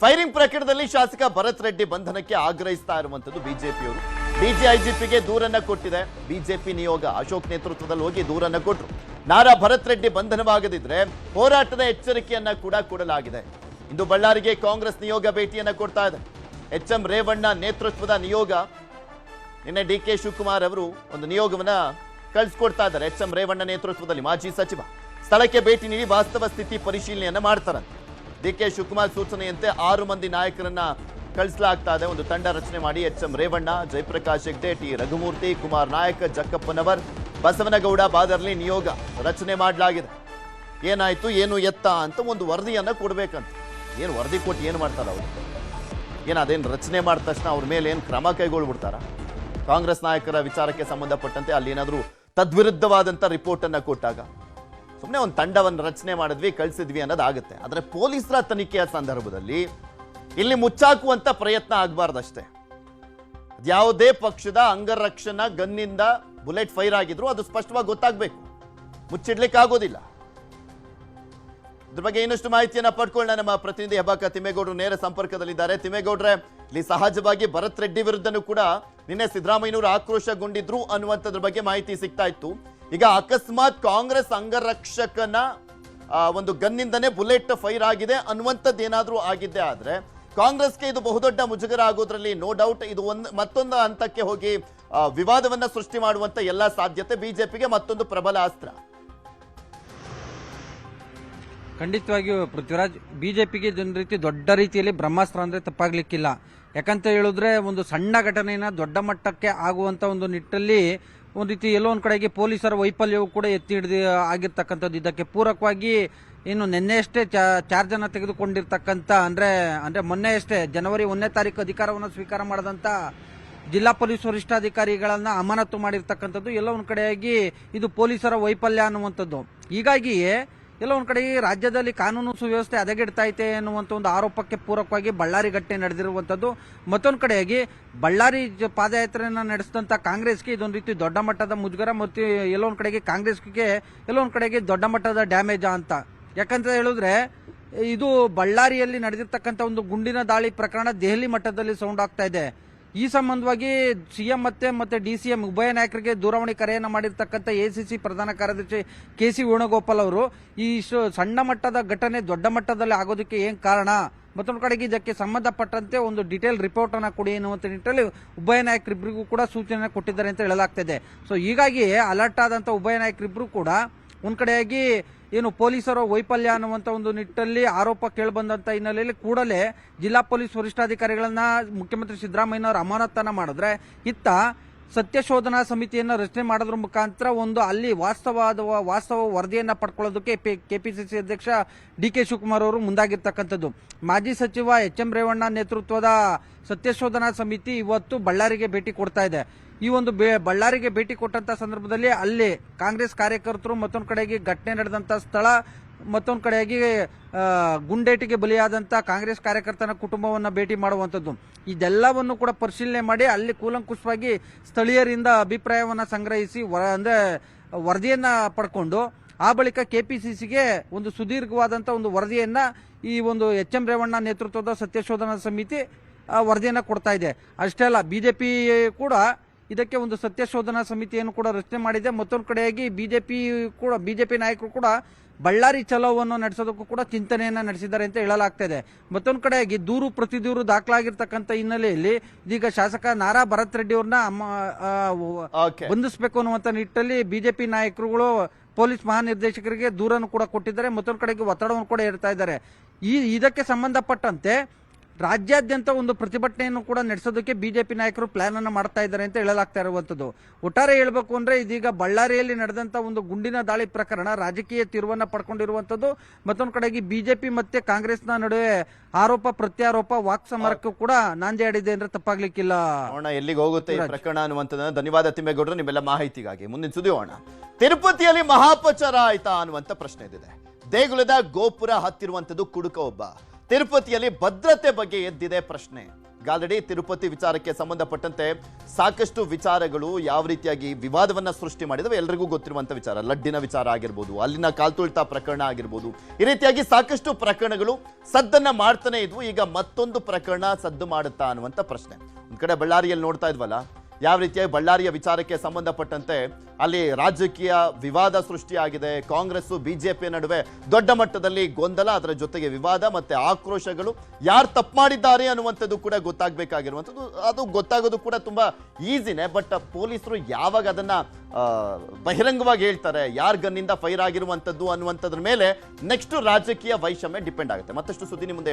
Firing ಪ್ರಕರಣದಲ್ಲಿ ಶಾಸಕ ಭರತ್ ರೆಡ್ಡಿ ಬಂಧನಕ್ಕೆ ಆಗ್ರಹಿಸ್ತಾ ಇರುವಂತದ್ದು ಬಿಜೆಪಿಯವರು. ಡಿಜಿಐಜಿಪಿಗೆ ದೂರನ್ನ ಕೊಟ್ಟಿದೆ ಬಿಜೆಪಿ ನಿಯೋಗ. ಅಶೋಕ್ ನೇತೃತ್ವದಲ್ಲಿ ಹೋಗಿ ದೂರನ್ನ ಕೊಟ್ಟರು. ನಾರಾ ಭರತ್ ರೆಡ್ಡಿ ಬಂಧನವಾಗದಿದ್ರೆ ಹೋರಾಟದ ಎಚ್ಚರಿಕೆಯನ್ನ ಕೂಡ ಕೊಡಲಾಗಿದೆ. ಇಂದು ಬಳ್ಳಾರಿಗೆ ಕಾಂಗ್ರೆಸ್ ನಿಯೋಗ ಭೇಟಿಯನ್ನ ಕೊಡ್ತಾ ಇದೆ. ಎಚ್ಎಂ ರೇವಣ್ಣ ನೇತೃತ್ವದ ನಿಯೋಗ. ನಿನ್ನೆ ಡಿಕೆ ಶಿವಕುಮಾರ್ ಅವರು ಒಂದು ನಿಯೋಗವನ್ನ ಕಳಿಸ್ಕೊಡ್ತಾ ಇದ್ದಾರೆ. ಎಚ್ಎಂ ರೇವಣ್ಣ ನೇತೃತ್ವದಲ್ಲಿ ಮಾಜಿ ಸಚಿವ ಸ್ಥಳಕ್ಕೆ ಭೇಟಿ ನೀಡಿ ವಾಸ್ತವ ಸ್ಥಿತಿ ಪರಿಶೀಲನೆಯನ್ನ ಮಾಡ್ತಾರಂತೆ. ಡಿಕೆ ಶಿವಕುಮಾರ್ ಸೂಚನೆಯಂತೆ 6 ಮಂದಿ ನಾಯಕರನ್ನ ಕಳಿಸಲಾಗ್ತಾ ಇದೆ. ಒಂದು ತಂಡ ರಚನೆ ಮಾಡಿ ಎಚ್ಎಂ ರೇವಣ್ಣ, ಜಯಪ್ರಕಾಶ್ ಹೆಗ್ಡೆ, ಟಿ ರಘುಮೂರ್ತಿ, ಕುಮಾರ್ ನಾಯಕ್, ಜಕ್ಕಪ್ಪನವರ್, ಬಸವನಗೌಡ ಬಾದರ್ಲಿ ನಿಯೋಗ ರಚನೆ ಮಾಡಲಾಗಿದೆ. ಏನಾಯ್ತು ಏನು ಎತ್ತ ಅಂತ ಒಂದು ವರದಿಯನ್ನ ಕೊಡ್ಬೇಕಂತ. ಏನು ವರದಿ ಕೊಟ್ಟು ಏನು ಮಾಡ್ತಾರ ಅವರು? ಅದೇನು ರಚನೆ ಮಾಡಿದ ತಕ್ಷಣ ಅವ್ರ ಮೇಲೆ ಏನು ಕ್ರಮ ಕೈಗೊಳ್ಬಿಡ್ತಾರ? ಕಾಂಗ್ರೆಸ್ ನಾಯಕರ ವಿಚಾರಕ್ಕೆ ಸಂಬಂಧಪಟ್ಟಂತೆ ಅಲ್ಲಿ ಏನಾದರೂ ತದ್ವಿರುದ್ಧವಾದಂಥ ರಿಪೋರ್ಟ್ ಅನ್ನ ಕೊಟ್ಟಾಗ ಸುಮ್ಮನೆ ಒಂದು ತಂಡವನ್ನು ರಚನೆ ಮಾಡಿದ್ವಿ ಕಳಿಸಿದ್ವಿ ಅನ್ನೋದಾಗುತ್ತೆ. ಆದರೆ ಪೊಲೀಸರ ತನಿಖೆಯ ಸಂದರ್ಭದಲ್ಲಿ ಇಲ್ಲಿ ಮುಚ್ಚಾಕುವಂತ ಪ್ರಯತ್ನ ಆಗಬಾರ್ದಷ್ಟೇ. ಯಾವುದೇ ಪಕ್ಷದ ಅಂಗರಕ್ಷಣಾ ಗನ್ನಿಂದ ಬುಲೆಟ್ ಫೈರ್ ಆಗಿದ್ರು ಅದು ಸ್ಪಷ್ಟವಾಗಿ ಗೊತ್ತಾಗಬೇಕು. ಮುಚ್ಚಿಡ್ಲಿಕ್ಕೆ ಆಗೋದಿಲ್ಲ. ಇದ್ರ ಬಗ್ಗೆ ಇನ್ನಷ್ಟು ಮಾಹಿತಿಯನ್ನ ಪಡ್ಕೊಳ್ಳೋಣ. ನಮ್ಮ ಪ್ರತಿನಿಧಿ ಹೆಬ್ಬಾಕ ತಿಮ್ಮೇಗೌಡರು ನೇರ ಸಂಪರ್ಕದಲ್ಲಿದ್ದಾರೆ. ತಿಮ್ಮೇಗೌಡ್ರೆ, ಇಲ್ಲಿ ಸಹಜವಾಗಿ ಭರತ್ ರೆಡ್ಡಿ ವಿರುದ್ಧನೂ ಕೂಡ ನಿನ್ನೆ ಸಿದ್ದರಾಮಯ್ಯನವರು ಆಕ್ರೋಶಗೊಂಡಿದ್ರು ಅನ್ನುವಂಥದ್ರ ಬಗ್ಗೆ ಮಾಹಿತಿ ಸಿಗ್ತಾ ಇತ್ತು. ಈಗ ಅಕಸ್ಮಾತ್ ಕಾಂಗ್ರೆಸ್ ಅಂಗರಕ್ಷಕನ ಒಂದು ಗನ್ನಿಂದನೇ ಬುಲೆಟ್ ಫೈರ್ ಆಗಿದೆ ಅನ್ನುವಂಥದ್ದು ಏನಾದರೂ ಆಗಿದ್ದೇ ಆದ್ರೆ ಕಾಂಗ್ರೆಸ್ಗೆ ಇದು ಬಹುದೊಡ್ಡ ಮುಜುಗರ ಆಗೋದ್ರಲ್ಲಿ ನೋ ಡೌಟ್. ಇದು ಮತ್ತೊಂದು ಹಂತಕ್ಕೆ ಹೋಗಿ ವಿವಾದವನ್ನ ಸೃಷ್ಟಿ ಮಾಡುವಂತ ಎಲ್ಲ ಸಾಧ್ಯತೆ. ಬಿಜೆಪಿಗೆ ಮತ್ತೊಂದು ಪ್ರಬಲ ಅಸ್ತ್ರ. ಖಂಡಿತವಾಗಿಯೂ ಪೃಥ್ವಿರಾಜ್, ಬಿಜೆಪಿಗೆ ಇದೊಂದು ರೀತಿ ದೊಡ್ಡ ರೀತಿಯಲ್ಲಿ ಬ್ರಹ್ಮಾಸ್ತ್ರ ಅಂದ್ರೆ ತಪ್ಪಾಗ್ಲಿಕ್ಕಿಲ್ಲ. ಯಾಕಂತ ಹೇಳಿದ್ರೆ ಒಂದು ಸಣ್ಣ ಘಟನೆಯನ್ನ ದೊಡ್ಡ ಮಟ್ಟಕ್ಕೆ ಆಗುವಂತ ಒಂದು ನಿಟ್ಟಲ್ಲಿ ಒಂದು ರೀತಿ ಎಲ್ಲೋ ಒಂದ್ ಕಡೆಗೆ ಪೊಲೀಸರ ವೈಫಲ್ಯವು ಕೂಡ ಎತ್ತಿ ಹಿಡಿದು ಆಗಿರ್ತಕ್ಕಂಥದ್ದು. ಇದಕ್ಕೆ ಪೂರಕವಾಗಿ ಇನ್ನು ನಿನ್ನೆಯಷ್ಟೇ ಚಾರ್ಜ್ ಅನ್ನ ತೆಗೆದುಕೊಂಡಿರ್ತಕ್ಕಂಥ ಅಂದ್ರೆ ಮೊನ್ನೆಯಷ್ಟೇ ಜನವರಿ 1ನೇ ತಾರೀಕು ಅಧಿಕಾರವನ್ನು ಸ್ವೀಕಾರ ಮಾಡದಂತ ಜಿಲ್ಲಾ ಪೊಲೀಸ್ ವರಿಷ್ಠಾಧಿಕಾರಿಗಳನ್ನ ಅಮಾನತು ಮಾಡಿರ್ತಕ್ಕಂಥದ್ದು ಎಲ್ಲ ಒಂದ್ ಕಡೆಯಾಗಿ ಇದು ಪೊಲೀಸರ ವೈಫಲ್ಯ ಅನ್ನುವಂಥದ್ದು. ಹೀಗಾಗಿಯೇ ಎಲ್ಲ ಒಂದ್ ಕಡೆ ರಾಜ್ಯದಲ್ಲಿ ಕಾನೂನು ಸುವ್ಯವಸ್ಥೆ ಹದಗೆಡ್ತಾ ಇದೆ ಎನ್ನುವಂತ ಒಂದು ಆರೋಪಕ್ಕೆ ಪೂರಕವಾಗಿ ಬಳ್ಳಾರಿ ಘಟನೆ ನಡೆದಿರುವಂತದ್ದು. ಮತ್ತೊಂದು ಕಡೆಯಾಗಿ ಬಳ್ಳಾರಿ ಪಾದಯಾತ್ರೆಯನ್ನ ನಡೆಸಿದಂತ ಕಾಂಗ್ರೆಸ್ಗೆ ಇದೊಂದು ರೀತಿ ದೊಡ್ಡ ಮಟ್ಟದ ಮುಜುಗರ ಮತ್ತು ಎಲ್ಲೊಂದ್ ಕಡೆಗೆ ಕಾಂಗ್ರೆಸ್ಗೆ ಎಲ್ಲೊಂದ್ ಕಡೆಗೆ ದೊಡ್ಡ ಮಟ್ಟದ ಡ್ಯಾಮೇಜ್ ಅಂತ. ಯಾಕಂತ ಹೇಳಿದ್ರೆ ಇದು ಬಳ್ಳಾರಿಯಲ್ಲಿ ನಡೆದಿರ್ತಕ್ಕಂಥ ಒಂದು ಗುಂಡಿನ ದಾಳಿ ಪ್ರಕರಣ ದೆಹಲಿ ಮಟ್ಟದಲ್ಲಿ ಸೌಂಡ್ ಆಗ್ತಾ ಇದೆ. ಈ ಸಂಬಂಧವಾಗಿ ಸಿಎಂ ಮತ್ತೆ ಡಿಸಿಎಂ ಉಭಯ ನಾಯಕರಿಗೆ ದೂರವಾಣಿ ಕರೆಯನ್ನ ಮಾಡಿರ್ತಕ್ಕಂಥ ಎಸಿಸಿ ಪ್ರಧಾನ ಕಾರ್ಯದರ್ಶಿ ಕೆಸಿ ವೇಣುಗೋಪಾಲ್ ಅವರು ಈ ಸಣ್ಣ ಮಟ್ಟದ ಘಟನೆ ದೊಡ್ಡ ಮಟ್ಟದಲ್ಲಿ ಆಗೋದಕ್ಕೆ ಏನ್ ಕಾರಣ, ಮತ್ತೊಂದು ಕಡೆಗೆ ಇದಕ್ಕೆ ಸಂಬಂಧಪಟ್ಟಂತೆ ಒಂದು ಡೀಟೇಲ್ ರಿಪೋರ್ಟ್ ಅನ್ನ ಕೊಡಿ ಎನ್ನುವಂತ ನಿಟ್ಟಿನಲ್ಲಿ ಉಭಯ ನಾಯಕರಿಬ್ಬರಿಗೂ ಕೂಡ ಸೂಚನೆ ಕೊಟ್ಟಿದ್ದಾರೆ ಅಂತ ಹೇಳಲಾಗ್ತಿದೆ. ಸೊ ಹೀಗಾಗಿ ಅಲರ್ಟ್ ಆದಂತ ಉಭಯ ನಾಯಕರಿಬ್ಬರು ಕೂಡ ಒಂದ್ ಕಡೆಯಾಗಿ ಏನು ಪೊಲೀಸರ ವೈಫಲ್ಯ ಅನ್ನುವಂತ ಒಂದು ನಿಟ್ಟಲ್ಲಿ ಆರೋಪ ಕೇಳಿಬಂದಂತ ಹಿನ್ನೆಲೆಯಲ್ಲಿ ಕೂಡಲೇ ಜಿಲ್ಲಾ ಪೊಲೀಸ್ ವರಿಷ್ಠಾಧಿಕಾರಿಗಳನ್ನ ಮುಖ್ಯಮಂತ್ರಿ ಸಿದ್ದರಾಮಯ್ಯನವರು ಅಮಾನತನ್ನ ಮಾಡಿದ್ರೆ ಇತ್ತ ಸತ್ಯಶೋಧನಾ ಸಮಿತಿಯನ್ನ ರಚನೆ ಮಾಡೋದ್ರ ಮುಖಾಂತರ ಒಂದು ಅಲ್ಲಿ ವಾಸ್ತವ ವರದಿಯನ್ನ ಪಡ್ಕೊಳ್ಳೋದಕ್ಕೆ ಕೆಪಿಸಿಸಿ ಅಧ್ಯಕ್ಷ ಡಿಕೆ ಶಿವಕುಮಾರ್ ಅವರು ಮುಂದಾಗಿರ್ತಕ್ಕಂಥದ್ದು. ಮಾಜಿ ಸಚಿವ ಎಚ್ಎಂ ರೇವಣ್ಣ ನೇತೃತ್ವದ ಸತ್ಯಶೋಧನಾ ಸಮಿತಿ ಇವತ್ತು ಬಳ್ಳಾರಿಗೆ ಭೇಟಿ ಕೊಡ್ತಾ ಇದೆ. ಈ ಒಂದು ಬಳ್ಳಾರಿಗೆ ಭೇಟಿ ಕೊಟ್ಟಂತ ಸಂದರ್ಭದಲ್ಲಿ ಅಲ್ಲಿ ಕಾಂಗ್ರೆಸ್ ಕಾರ್ಯಕರ್ತರು ಮತ್ತೊಂದು ಕಡೆಗೆ ಘಟನೆ ನಡೆದಂತ ಸ್ಥಳ, ಮತ್ತೊಂದು ಕಡೆಯಾಗಿ ಗುಂಡೇಟಿಗೆ ಬಲಿಯಾದಂತ ಕಾಂಗ್ರೆಸ್ ಕಾರ್ಯಕರ್ತನ ಕುಟುಂಬವನ್ನ ಭೇಟಿ ಮಾಡುವಂತದ್ದು. ಇದೆಲ್ಲವನ್ನು ಕೂಡ ಪರಿಶೀಲನೆ ಮಾಡಿ ಅಲ್ಲಿ ಕೂಲಂಕುಷವಾಗಿ ಸ್ಥಳೀಯರಿಂದ ಅಭಿಪ್ರಾಯವನ್ನ ಸಂಗ್ರಹಿಸಿ ವರದಿಯನ್ನ ಪಡ್ಕೊಂಡು ಆ ಬಳಿಕ ಕೆಪಿಸಿಸಿಗೆ ಒಂದು ಸುದೀರ್ಘವಾದಂತ ಒಂದು ವರದಿಯನ್ನ ಈ ಒಂದು ಎಚ್ಎಂ ರೇವಣ್ಣ ನೇತೃತ್ವದ ಸತ್ಯಶೋಧನಾ ಸಮಿತಿ ವರದಿಯನ್ನ ಕೊಡ್ತಾ ಇದೆ. ಅಷ್ಟೇ ಅಲ್ಲ, ಬಿಜೆಪಿ ಕೂಡ ಇದಕ್ಕೆ ಒಂದು ಸತ್ಯಶೋಧನಾ ಸಮಿತಿಯನ್ನು ಕೂಡ ರಚನೆ ಮಾಡಿದೆ. ಮತ್ತೊಂದು ಕಡೆಯಾಗಿ ಬಿಜೆಪಿ ನಾಯಕರು ಕೂಡ ಬಳ್ಳಾರಿ ಚಲೋವನ್ನು ನಡೆಸೋದಕ್ಕೂ ಕೂಡ ಚಿಂತನೆಯನ್ನ ನಡೆಸಿದ್ದಾರೆ ಅಂತ ಹೇಳಲಾಗ್ತಾ ಇದೆ. ಮತ್ತೊಂದು ಕಡೆಯಾಗಿ ದೂರು ಪ್ರತಿದೂರು ದಾಖಲಾಗಿರ್ತಕ್ಕಂಥ ಹಿನ್ನೆಲೆಯಲ್ಲಿ ಇದೀಗ ಶಾಸಕ ನಾರಾ ಭರತ್ ರೆಡ್ಡಿ ಅವ್ರನ್ನ ಬಂಧಿಸಬೇಕು ಅನ್ನುವಂತ ನಿಟ್ಟಲ್ಲಿ ಬಿಜೆಪಿ ನಾಯಕರುಗಳು ಪೊಲೀಸ್ ಮಹಾನಿರ್ದೇಶಕರಿಗೆ ದೂರನ್ನು ಕೂಡ ಕೊಟ್ಟಿದ್ದಾರೆ. ಮತ್ತೊಂದು ಕಡೆಗೆ ಒತ್ತಡವನ್ನು ಕೂಡ ಹೇರ್ತಾ ಇದ್ದಾರೆ. ಇದಕ್ಕೆ ಸಂಬಂಧಪಟ್ಟಂತೆ ರಾಜ್ಯಾದ್ಯಂತ ಒಂದು ಪ್ರತಿಭಟನೆಯನ್ನು ಕೂಡ ನಡೆಸೋದಕ್ಕೆ ಬಿಜೆಪಿ ನಾಯಕರು ಪ್ಲಾನ್ ಅನ್ನು ಮಾಡ್ತಾ ಇದ್ದಾರೆ ಅಂತ ಹೇಳಲಾಗ್ತಾ ಇರುವಂತದ್ದು. ಒಟ್ಟಾರೆ ಹೇಳಬೇಕು ಅಂದ್ರೆ ಇದೀಗ ಬಳ್ಳಾರಿಯಲ್ಲಿ ನಡೆದಂತ ಒಂದು ಗುಂಡಿನ ದಾಳಿ ಪ್ರಕರಣ ರಾಜಕೀಯ ತಿರುವನ್ನ ಪಡ್ಕೊಂಡಿರುವಂತದ್ದು. ಮತ್ತೊಂದು ಕಡೆಗೆ ಬಿಜೆಪಿ ಮತ್ತೆ ಕಾಂಗ್ರೆಸ್ನ ನಡುವೆ ಆರೋಪ ಪ್ರತ್ಯಾರೋಪ ವಾಕ್ಸಮರಕ್ಕೂ ಕೂಡ ನಾಂದಿ ಆಡಿದೆ ಅಂದ್ರೆ ತಪ್ಪಾಗ್ಲಿಕ್ಕಿಲ್ಲ. ಎಲ್ಲಿಗೆ ಹೋಗುತ್ತೆ ಈ ಪ್ರಕರಣ ಅನ್ನುವಂಥದ್ದು. ಧನ್ಯವಾದ ತಿಮ್ಮೇಗೌಡರು ನಿಮ್ಮೆಲ್ಲ ಮಾಹಿತಿಗಾಗಿ. ಮುಂದಿನ ಸುದ್ದಿ ಹೋಗೋಣ. ತಿರುಪತಿಯಲ್ಲಿ ಮಹಾಪಚಾರ ಆಯ್ತಾ ಅನ್ನುವಂಥ ಪ್ರಶ್ನೆ ಇದೆ. ದೇಗುಲದ ಗೋಪುರ ಹತ್ತಿರುವಂತದ್ದು ಕುಡುಕ ಒಬ್ಬ. ತಿರುಪತಿಯಲ್ಲಿ ಭದ್ರತೆ ಬಗ್ಗೆ ಎದ್ದಿದೆ ಪ್ರಶ್ನೆ. ಈಗ ಆಲ್ರೆಡಿ ತಿರುಪತಿ ವಿಚಾರಕ್ಕೆ ಸಂಬಂಧಪಟ್ಟಂತೆ ಸಾಕಷ್ಟು ವಿಚಾರಗಳು ಯಾವ ರೀತಿಯಾಗಿ ವಿವಾದವನ್ನ ಸೃಷ್ಟಿ ಮಾಡಿದವೆ ಎಲ್ರಿಗೂ ಗೊತ್ತಿರುವಂತ ವಿಚಾರ. ಲಡ್ಡಿನ ವಿಚಾರ ಆಗಿರ್ಬೋದು, ಅಲ್ಲಿನ ಕಾಲ್ತುಳಿತ ಪ್ರಕರಣ ಆಗಿರ್ಬೋದು, ಈ ರೀತಿಯಾಗಿ ಸಾಕಷ್ಟು ಪ್ರಕರಣಗಳು ಸದ್ದನ್ನ ಮಾಡ್ತಾನೆ ಇದ್ವು. ಈಗ ಮತ್ತೊಂದು ಪ್ರಕರಣ ಸದ್ದು ಮಾಡುತ್ತಾ ಅನ್ನುವಂಥ ಪ್ರಶ್ನೆ. ಒಂದ್ ಕಡೆ ಬಳ್ಳಾರಿಯಲ್ಲಿ ನೋಡ್ತಾ ಇದ್ವಲ್ಲ, ಯಾವ ರೀತಿಯಾಗಿ ಬಳ್ಳಾರಿಯ ವಿಚಾರಕ್ಕೆ ಸಂಬಂಧಪಟ್ಟಂತೆ ಅಲ್ಲಿ ರಾಜಕೀಯ ವಿವಾದ ಸೃಷ್ಟಿಯಾಗಿದೆ. ಕಾಂಗ್ರೆಸ್ ಬಿಜೆಪಿ ನಡುವೆ ದೊಡ್ಡ ಮಟ್ಟದಲ್ಲಿ ಗೊಂದಲ, ಅದರ ಜೊತೆಗೆ ವಿವಾದ ಮತ್ತೆ ಆಕ್ರೋಶಗಳು. ಯಾರು ತಪ್ಪು ಮಾಡಿದ್ದಾರೆ ಅನ್ನುವಂಥದ್ದು ಕೂಡ ಗೊತ್ತಾಗಬೇಕಾಗಿರುವಂಥದ್ದು. ಅದು ಗೊತ್ತಾಗೋದು ಕೂಡ ತುಂಬಾ ಈಸಿನೇ. ಬಟ್ ಪೊಲೀಸರು ಯಾವಾಗ ಅದನ್ನ ಬಹಿರಂಗವಾಗಿ ಹೇಳ್ತಾರೆ, ಯಾರ ಗನ್ನಿಂದ ಫೈರ್ ಆಗಿರುವಂಥದ್ದು ಅನ್ನುವಂಥದ್ರ ಮೇಲೆ ನೆಕ್ಸ್ಟ್ ರಾಜಕೀಯ ವೈಷಮ್ಯ ಡಿಪೆಂಡ್ ಆಗುತ್ತೆ. ಮತ್ತಷ್ಟು ಸುದ್ದಿ ನಿಮ್ಮ ಮುಂದೆ